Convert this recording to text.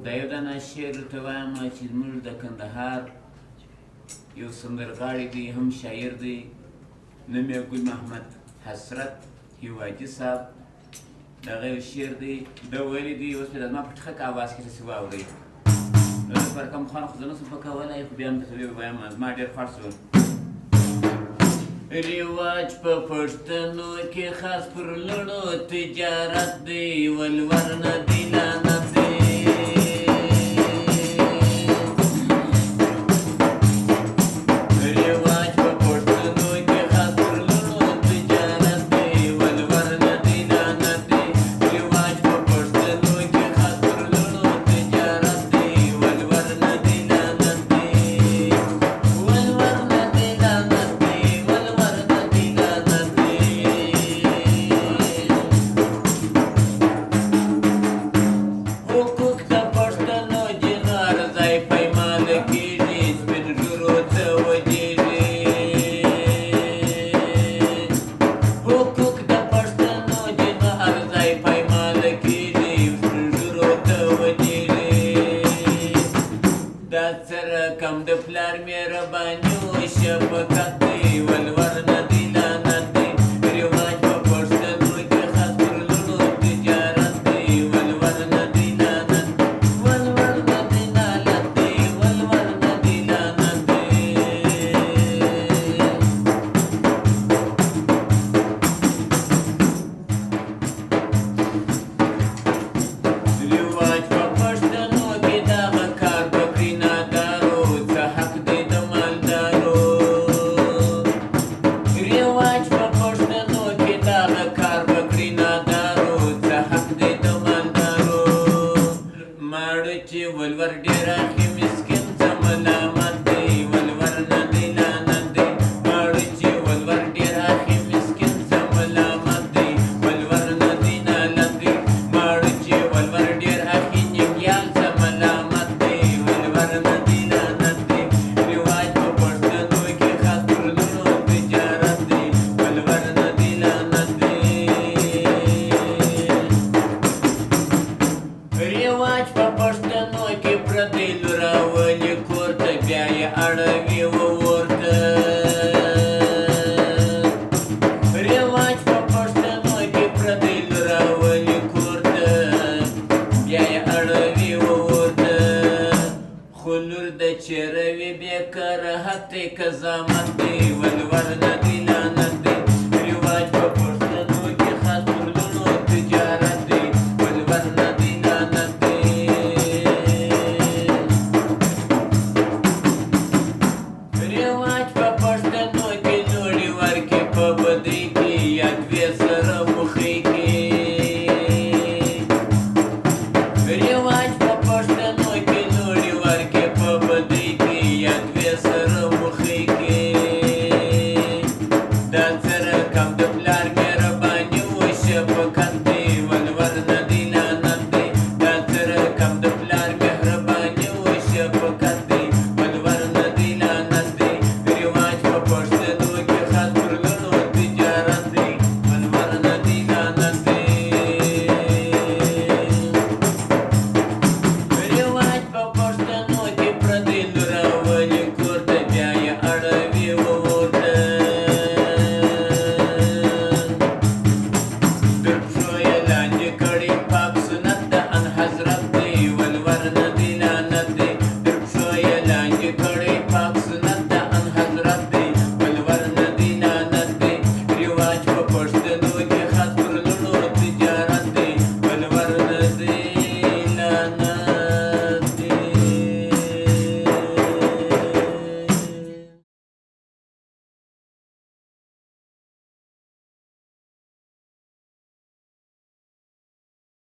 دا یو دانه شعر ته وایم چې زموږ د کندهار یو سندرغاړی دی، هم شاعر دی، نوم یې ګل محمد حسرت هیواجي صاحب. د هغه یو شعر دی، ده ویلی دی، اوس مې د زما په ټیخک اواز کې تاسې واورئ. نو لپاره کوم خوند خو زه نه شم په کولی، خو بیا هم درته ووایم زما ډېر خوښ شو. رواج په پښتنو کې خاص پر لوړو تجارت دی، ولور نه دی لعنت دی. کم د پلار مهرباني و شفقت دی، ولور نه دی لعنت دی. رواج په پښتنو کې خاص پر لوړو تجارت دی، ولور نه دی لعنت، ولور نه دی لعنت دی، ولور نه دی لعنت دی. رواج په پښتنو کې دغه کار وکړي نادارو، ولور ډېر اخی مسکین ته ملامت دی، ولور نه دی لعنت دی. ماړه چې ولور ډېر اخی مسکین ته ملامت دی، ولور نه دی لعنت دی. ماړه چې ولور ډېر اخی نیکیال ته ملامت دی، ولور نه دی لعنت دی. رواج په پښتنو کې خاص پر لوړو تجارت دی، ولور نه دی لعنت دی. رواج په پښتنو کې پردی لوراولي کور ته، بیا یې اړوي ورته. رواج په پښتنو کې پردی لوراولي کور ته، بیا یې اړوي ورته. خو لور د چیرې وي بېکاره حق دی قضاوت دی، ولور نه دی لعنت دی. رواج په پښتنو کې خاص پر لوړو تجارت دی، ولور نه دی لعنت دی. رواج په پښتنو کې لوړې ورکې په بدۍ کې یا دوې